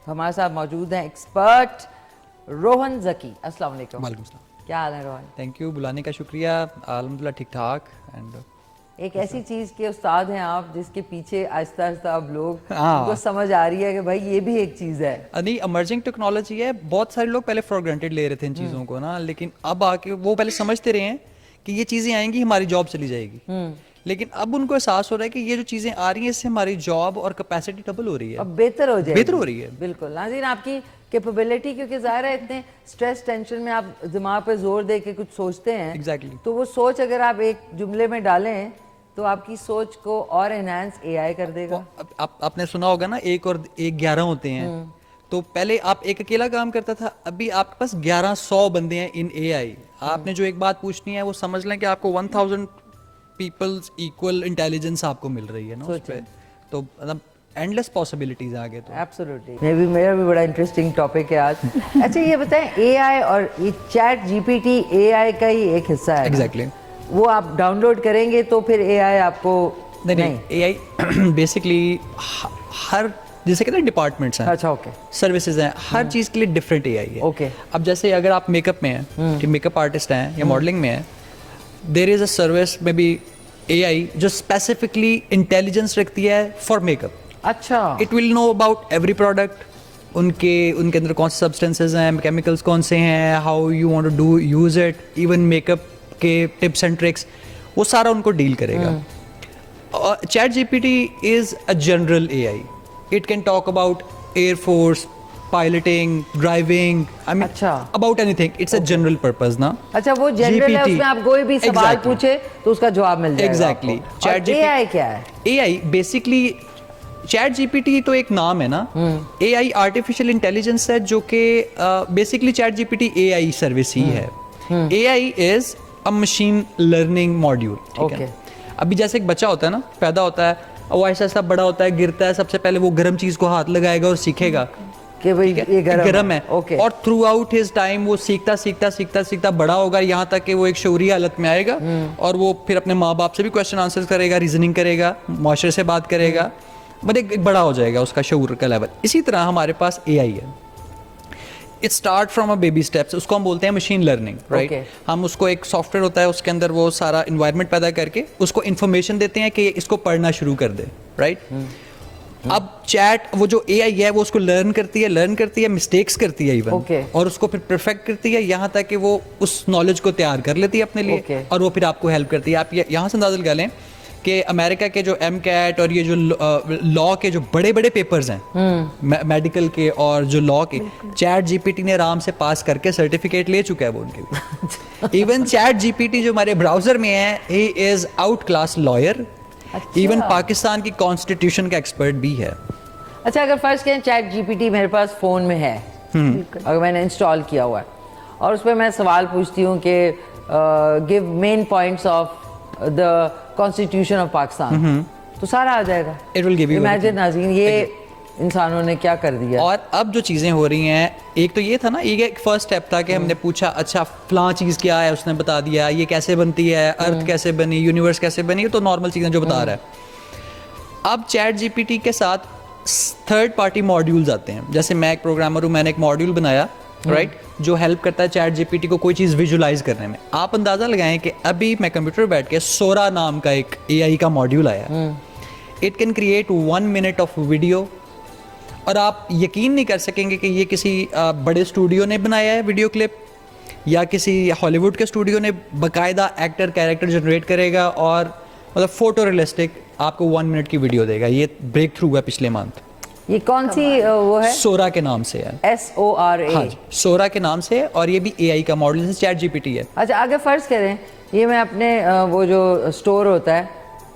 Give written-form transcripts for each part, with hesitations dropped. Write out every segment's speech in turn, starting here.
हमारे साथ मौजूद हैं एक्सपर्ट रोहन जकी। अस्सलाम वालेकुम। वालेकुम सलाम। क्या हाल है रोहन? थैंक यू, बुलाने का शुक्रिया। अल्हम्दुलिल्लाह ठीक ठाक। एंड एक ऐसी चीज़ के उस्ताद हैं आप जिसके पीछे आहिस्ता आहिस्ता अब लोग हाँ। उनको समझ आ रही है कि भाई ये भी एक चीज़ है। नहीं, इमर्जिंग टेक्नोलॉजी है। बहुत सारे लोग पहले फॉर ग्रांटेड ले रहे थे इन चीज़ों को ना, लेकिन अब आके वो पहले समझते रहे हैं कि ये चीज़ें आएंगी, हमारी जॉब चली जाएगी। लेकिन अब उनको एहसास हो रहा है कि ये जो चीज़ें आ रही हैं इससे हमारी जॉब और कैपेसिटी डबल हो रही है, अब बेहतर हो जाएगी। बेहतर हो रही है। बिल्कुल नाज़रीन, आपकी कैपेबिलिटी, क्योंकि ज़ाहिर है इतने स्ट्रेस टेंशन में आप दिमाग पे जोर दे के कुछ सोचते हैं। Exactly. तो वो सोच अगर आप एक जुमले में डालें तो आपकी सोच को और एनहांस एआई कर देगा। आपने सुना होगा ना, 1 और 1 11 होते हैं। तो पहले आप एक अकेला काम करता था, अभी आपके पास 1100 बंदे हैं इन एआई। आपने जो एक बात पूछनी है वो समझ लें कि आपको 1000 पीपल्स इक्वल इंटेलिजेंस आपको मिल रही है ना उस पे। तो मतलब एंडलेस पॉसिबिलिटीज आ गए। तो एब्सोल्युटली मेरा भी बड़ा इंटरेस्टिंग टॉपिक है आज। अच्छा ये बताएं, एआई और ये चैट जीपीटी एआई का ही एक हिस्सा है। एग्जैक्टली। वो आप डाउनलोड करेंगे तो फिर एआई आपको नहीं, एआई बेसिकली हर, जैसे कहते हैं डिपार्टमेंट्स हैं। अच्छा ओके। सर्विसेज हैं, हर चीज के लिए डिफरेंट एआई है। ओके। अब जैसे अगर आप मेकअप में हैं, कि मेकअप आर्टिस्ट हैं या मॉडलिंग में हैं, देयर इज अ सर्विस में भी एआई जो स्पेसिफिकली इंटेलिजेंस रखती है फॉर मेकअप। अच्छा। It will know about every product, उनके अंदर कौन से सब्सटेंसेज हैं, केमिकल्स कौन से हैं, how you want to do use it, even makeup के टिप्स एंड ट्रिक्स, वो सारा उनको डील करेगा। ChatGPT is a general AI. It can talk about air force, piloting, driving, I mean अच्छा, about anything. It's a general purpose ना। अच्छा, वो general है, उसमें आप कोई भी सवाल पूछे तो उसका जवाब मिल जाएगा। एग्जैक्टली। चैट एआई क्या है? एआई बेसिकली, चैट जीपीटी तो एक नाम है ना। एआई आर्टिफिशियल इंटेलिजेंस है जो कि basically ChatGPT AI service ही है। AI is a machine learning module. Okay. अभी जैसे एक बच्चा होता है ना, पैदा होता है, वो ऐसा ऐसा बड़ा होता है, गिरता है, सबसे पहले वो गर्म चीज को हाथ लगाएगा और सीखेगा कि भाई ये गर्म है। ओके। और थ्रू आउट हिज टाइम वो सीखता सीखता सीखता सीखता बड़ा होगा, यहाँ तक कि वो एक शऊरी हालत में आएगा और वो फिर अपने माँ बाप से भी क्वेश्चन आंसर करेगा, रीजनिंग करेगा, माशरे से बात करेगा, मतलब एक बड़ा हो जाएगा उसका शऊर का लेवल। इसी तरह हमारे पास एआई है। It start from a baby steps, उसको हम बोलते हैं मशीन लर्निंग, राइट। हम उसको, एक सॉफ्टवेयर होता है, उसके अंदर वो सारा इन्वायरमेंट पैदा करके उसको इन्फॉर्मेशन देते हैं कि इसको पढ़ना शुरू कर दे, राइट। अब चैट, वो जो एआई है वो उसको लर्न करती है, मिस्टेक्स करती है इवन, और उसको फिर परफेक्ट करती है, यहाँ तक कि वो उस नॉलेज को तैयार कर लेती है अपने लिए, और वो फिर आपको हेल्प करती है। आप यहाँ से अंदाजा लगा लें कि अमेरिका के जो MCAT और ये जो लॉ के जो बड़े बड़े पेपर्स हैं, मेडिकल के और जो लॉ के, चैट जीपीटी ने आराम से पास करके सर्टिफिकेट ले चुका है वो उनके। इवन चैट जीपीटी जो हमारे ब्राउजर में है, he is out class lawyer. Even Pakistan की कॉन्स्टिट्यूशन का एक्सपर्ट भी है। अच्छा, अगर फर्स्ट कहें चैट जीपीटी मेरे पास फोन में है, अगर मैंने इंस्टॉल किया हुआ है और उस पर मैं सवाल पूछती हूँ कि give main points of the constitution of Pakistan, तो सारा आ जाएगा। It will give you. Imagine नाज़रीन, ये इंसानों ने क्या कर दिया। और अब जो चीज़ें हो रही हैं, एक तो ये था ना, एक फर्स्ट स्टेप था कि हमने पूछा, अच्छा फलां चीज़ क्या है, उसने बता दिया, ये कैसे बनती है, अर्थ कैसे बनी, यूनिवर्स कैसे बनी, तो नॉर्मल चीज़ें जो बता रहा है। अब चैट जीपीटी के साथ थर्ड पार्टी मॉड्यूल्स आते हैं। जैसे मैं एक प्रोग्रामर हूँ, मैंने एक मॉड्यूल बनाया, राइट, जो हेल्प करता है चैट जीपीटी को कोई चीज़ विजुलाइज करने में। आप अंदाज़ा लगाएं कि अभी मैं कंप्यूटर बैठ के सोरा नाम का एक एआई का मॉड्यूल आया। It can create 1 minute of video, और आप यकीन नहीं कर सकेंगे कि ये किसी बड़े स्टूडियो ने बनाया है वीडियो क्लिप, या किसी हॉलीवुड के स्टूडियो ने बाकायदा एक्टर कैरेक्टर जनरेट करेगा, और मतलब फोटो रियलिस्टिक आपको 1 मिनट की वीडियो देगा। ये ब्रेक थ्रू है पिछले मंथ। ये कौन सी वो है? सोरा के नाम से है। SORA। हाँ, सोरा के नाम से है, और ये भी एआई का मॉडल है, चैट जीपीटी है। अच्छा, अगर फर्ज करें ये मैं अपने वो जो स्टोर होता है,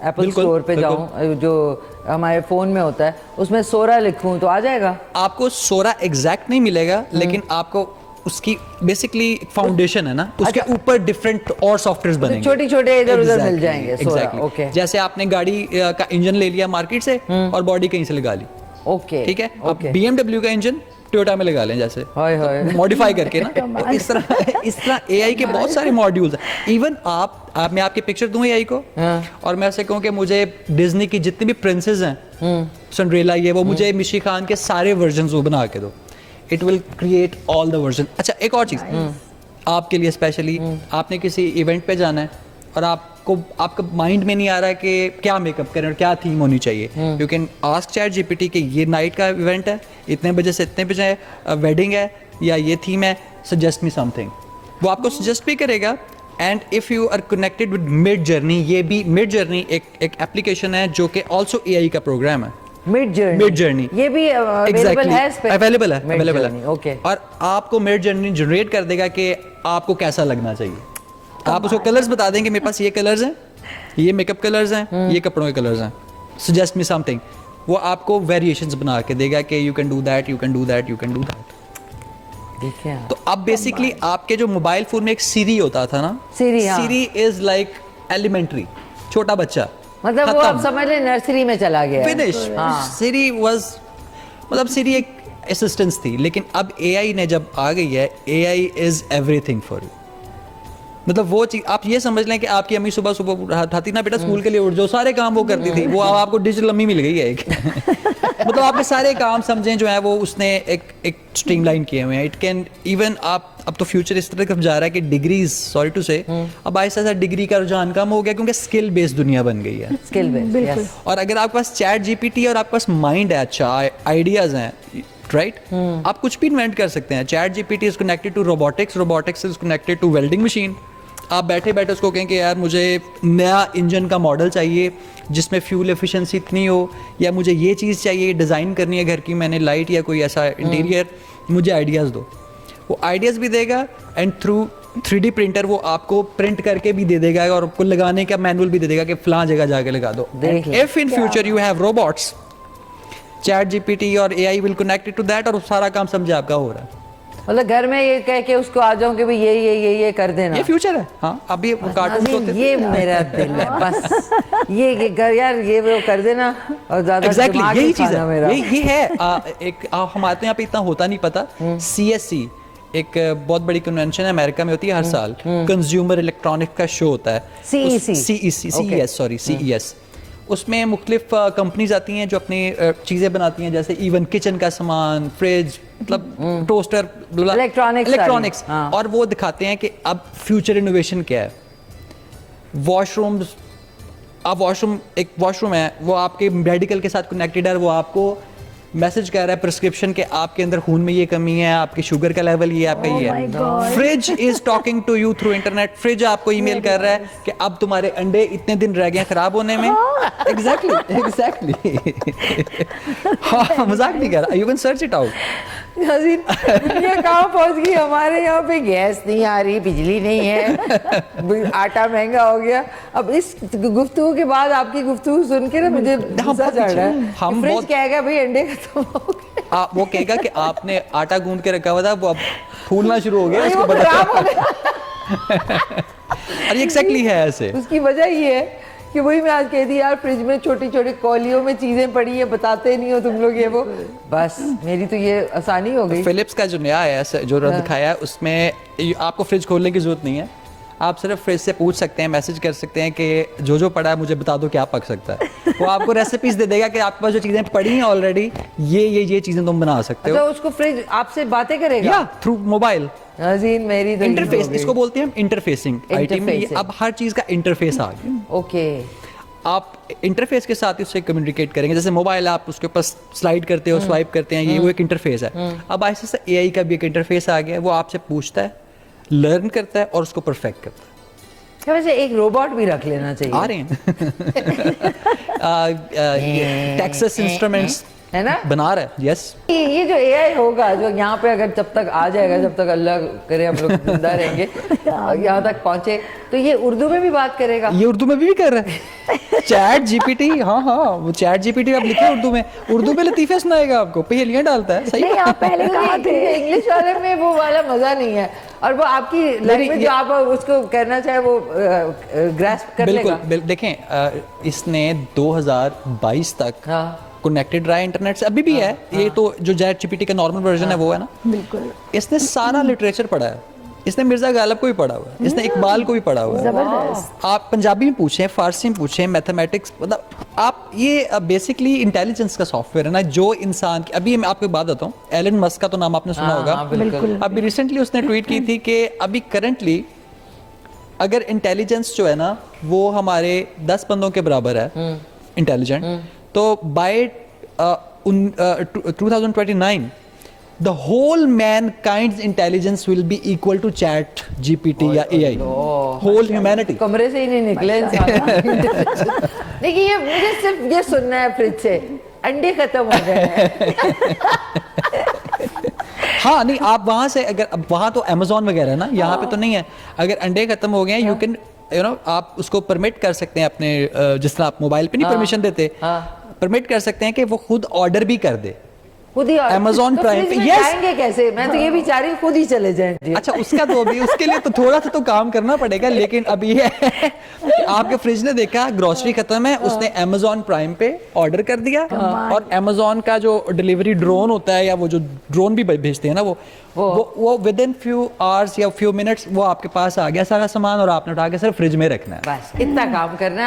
एप्पल स्टोर पे जाऊं, जो हमारे फ़ोन में होता है, उसमें सोरा लिखूं तो आ जाएगा? आपको सोरा एग्जैक्ट नहीं मिलेगा, लेकिन आपको उसकी बेसिकली फाउंडेशन है ना, उसके ऊपर डिफरेंट और सॉफ्टवेयर्स बनेंगे, छोटे छोटे इधर उधर मिल जाएंगे। एग्जैक्टली। ओके। जैसे आपने गाड़ी का इंजन ले लिया मार्केट से और बॉडी कहीं से लगा ली, ओके, ठीक है। अब BMW का इंजन टोयोटा में लगा लें जैसे हाय हाय मॉडिफाई करके ना। तो इस तरह एआई के बहुत सारे मॉड्यूल्स हैं। इवन आप मैं आपकी पिक्चर दूं एआई को और मैं ऐसे कहूं कि मुझे डिज्नी की जितनी भी प्रिंसेस हैं, सिंड्रेला ये वो, मुझे मिशी खान के सारे वर्जन्स वो बना के दो, it will create all the version. अच्छा एक और चीज आपके लिए स्पेशली, आपने किसी इवेंट पे जाना है और आपका माइंड में नहीं आ रहा है कि क्या मेकअप करें और क्या थीम होनी चाहिए, you can ask chat GPT कि ये नाइट का इवेंट है, इतने बजे से इतने बजे है, वेडिंग है या ये थीम है, सजेस्ट मी समथिंग। वो आपको सजेस्ट भी करेगा। And if you are connected with Midjourney, ये भी मिड जर्नी एक एप्लीकेशन है जो कि ऑल्सो एआई का प्रोग्राम है। मिड जर्नी ये भी अवेलेबल है। ओके। और आपको मिड जर्नी जनरेट कर देगा कि आपको कैसा लगना चाहिए। आप उसको कलर्स बता देंगे, मेरे पास ये कलर्स हैं, ये मेकअप कलर्स हैं, ये कपड़ों के कलर्स हैं, सजेस्ट मी समथिंग। वो आपको वेरिएशंस बना के देगा कि you can do that, you can do that, you can do that. तो अब बेसिकली आपके जो मोबाइल फोन में एक सीरी होता था ना, सीरी इज लाइक एलिमेंट्री, छोटा बच्चा, मतलब वो आप समझ ले नर्सरी में चला गया, फिनिश। सीरी वाज मतलब सीरी एक असिस्टेंस थी, लेकिन अब एआई ने जब आ गई है, AI is everything for you. मतलब वो चीज आप ये समझ लें कि आपकी अम्मी सुबह सुबह उठाती ना, बेटा स्कूल के लिए उठ जाओ, सारे काम वो करती थी, वो अब आपको डिजिटल अम्मी मिल गई है एक। मतलब आपने सारे काम समझें जो है वो उसने एक स्ट्रीमलाइन किए हुए हैं। इट कैन इवन आप अब तो फ्यूचर इस तरह जा रहा है कि डिग्रीज, सॉरी टू से, अब ऐसा ऐसा डिग्री का रुझान कम हो गया क्योंकि स्किल बेस्ड दुनिया बन गई है। Skill based. और अगर आपके पास चैट जीपीटी और आपके पास माइंड है, अच्छा आइडियाज हैं, राइट, आप कुछ भी इन्वेंट कर सकते हैं। ChatGPT is connected to robotics, robotics is connected to welding machine. आप बैठे बैठे उसको कहें कि यार मुझे नया इंजन का मॉडल चाहिए जिसमें फ्यूल एफिशिएंसी इतनी हो, या मुझे ये चीज़ चाहिए, डिज़ाइन करनी है घर की मैंने, लाइट या कोई ऐसा इंटीरियर, मुझे आइडियाज़ दो। वो आइडियाज़ भी देगा एंड थ्रू 3D प्रिंटर वो आपको प्रिंट करके भी दे देगा और आपको लगाने का मैनुअल भी दे देगा कि फलां जगह जाके लगा दो। If in future you have robots, ChatGPT और AI will connected to that और सारा काम समझे आपका हो रहा है। मतलब घर में ये कह के उसको आ जाऊं कि भाई ये कर देना, ये फ्यूचर है। हाँ, अभी कार्टून होते थे, ये मेरा दिल है बस, ये घर यार ये वो कर देना और ज्यादा एग्जैक्टली यही चीज है मेरा। ये है एक हमारे यहाँ पे इतना होता नहीं पता, CSC एक बहुत बड़ी कन्वेंशन है, अमेरिका में होती है हर साल, कंज्यूमर इलेक्ट्रॉनिक का शो होता है, CES। उसमें मुख्तलिफ कंपनीज आती हैं जो अपनी चीज़ें बनाती हैं, जैसे इवन किचन का सामान, फ्रिज, मतलब टोस्टर, इलेक्ट्रॉनिक्स। और वो दिखाते हैं कि अब फ्यूचर इनोवेशन क्या है। वॉशरूम्स, अब एक वॉशरूम है, वो आपके मेडिकल के साथ कनेक्टेड है, वो आपको मैसेज कर रहा है प्रिस्क्रिप्शन के आपके अंदर खून में ये कमी है, आपकी शुगर का लेवल ये आपका ये है। Fridge is talking to you through internet, fridge आपको ईमेल कर रहा है कि अब तुम्हारे अंडे इतने दिन रह गए खराब होने में। एग्जैक्टली हाँ, मजाक नहीं कर रहा, you can search it out. दुनिया कहाँ पहुँच गई, हमारे यहाँ पे गैस नहीं आ रही, बिजली नहीं है, आटा महंगा हो गया। अब इस गुफ्तगू के बाद, आपकी गुफ्तगू सुन के ना मुझे गुस्सा चढ़ रहा है। हम फ्रिज कहेगा भाई अंडे खत्म हो गए, वो कहेगा कि आपने आटा गूंद के रखा हुआ था, वो अब फूलना शुरू हो गया, इसको अरे एग्जैक्टली है ऐसे। उसकी वजह ये है कि वही मैं आज कह दी यार, फ्रिज में छोटी छोटी कौलियों में चीजें पड़ी है, बताते नहीं हो तुम लोग ये वो, बस मेरी तो ये आसानी हो गई। फिलिप्स का जो नया है जो दिखाया है, उसमें आपको फ्रिज खोलने की जरूरत नहीं है, आप सिर्फ फ्रिज से पूछ सकते हैं, मैसेज कर सकते हैं कि जो पड़ा है मुझे बता दो क्या पक सकता है। वो आपको रेसिपीज दे देगा कि आपके पास जो चीजें पड़ी हैं ऑलरेडी, ये चीजें तुम बना सकते हो। तो उसको फ्रिज आपसे बातें करेगा या थ्रू मोबाइल। मेरी तो इंटरफेस, इसको बोलते हैं हम इंटरफेसिंग। आईटी में अब हर चीज का इंटरफेस आ गया। ओके, आप इंटरफेस के साथ ही उससे कम्युनिकेट करेंगे। जैसे मोबाइल आप उसके ऊपर स्लाइड करते हो, स्वाइप करते हैं, ये वो एक इंटरफेस है। अब ऐसे से एआई का भी एक इंटरफेस आ गया है, वो आपसे पूछता है, लर्न करता है और उसको परफेक्ट करता है। क्या वैसे एक रोबोट भी रख लेना चाहिए? आ रहे हैं टेक्सास इंस्ट्रूमेंट्स है ना, बना रहा है। यस, ये जो एआई होगा जो यहाँ पे अगर जब तक आ जाएगा, जब तक अल्लाह करे हम लोग जिंदा रहेंगे, यहाँ तक पहुंचे, तो ये उर्दू में भी बात करेगा। ये उर्दू में भी कर रहा है चैट जीपीटी। हाँ, वो चैट जीपीटी आप लिखे उर्दू में लतीफे सुनाएगा आपको, पहेलियां डालता है। सही नहीं, आप पहले कहा थे इंग्लिश वाले में वो वाला मजा नहीं है, और वो आपकी लैंग्वेज जो आप उसको करना चाहे वो ग्रास्प कर लेगा। बिल्कुल। देखें, इसने 2022 तक कनेक्टेड रहा है इंटरनेट से, अभी भी है ये तो, जो चैट जीपीटी का नॉर्मल वर्जन है वो है ना, बिल्कुल इसने सारा लिटरेचर पढ़ा है, इसने मिर्जा गालिब को भी पढ़ा हुआ है, इसने इकबाल को भी पढ़ा हुआ है। जबरदस्त। आप पंजाबी में पूछें, फारसी में पूछें, मैथमेटिक्स, मतलब आप ये बेसिकली इंटेलिजेंस का सॉफ्टवेयर है ना, जो इंसान की, अभी मैं आपको एक बात बताऊं, एलन मस्क का तो नाम आपने सुना होगा। बिल्कुल। अभी रिसेंटली उसने ट्वीट की थी कि अभी करंटली अगर इंटेलिजेंस जो है ना वो हमारे 10 बंदों के बराबर है इंटेलिजेंट, तो bye 2029 the whole mankind's intelligence will be equal to chat GPT या AI, whole humanity। कमरे से ही नहीं निकले इंसान। देखिए ये मुझे सिर्फ ये सुनना है फ्रिज से, अंडे खत्म हो गए हैं। हाँ नहीं, आप वहां से अगर, अब वहां तो अमेजोन वगैरह है ना, यहाँ पे तो नहीं है, अगर अंडे खत्म हो गए हैं यू कैन आप उसको परमिट कर सकते हैं अपने जिस तरह आप मोबाइल पे नहीं परमिशन देते, परमिट कर सकते हैं कि वो खुद ऑर्डर भी कर दे खुद ही Amazon तो Prime फ्रिज पे, में yes। जाएंगे कैसे? मैं तो ये भी चाह रही हूँ खुद ही चले जाएं जी। अच्छा उसका तो अभी उसके लिए तो थोड़ा सा तो काम करना पड़ेगा, लेकिन अभी ये है कि आपके फ्रिज ने देखा ग्रोसरी खत्म है, उसने Amazon प्राइम पे ऑर्डर कर दिया, और Amazon का जो डिलीवरी ड्रोन होता है, या वो जो ड्रोन भी भेजते हैं ना, वो विद इन फ्यू आवर्स या फ्यू मिनट्स वो आपके पास आ गया सारा सामान, और आपने उठा के सिर्फ फ्रिज में रखना है। बस इतना काम करना है।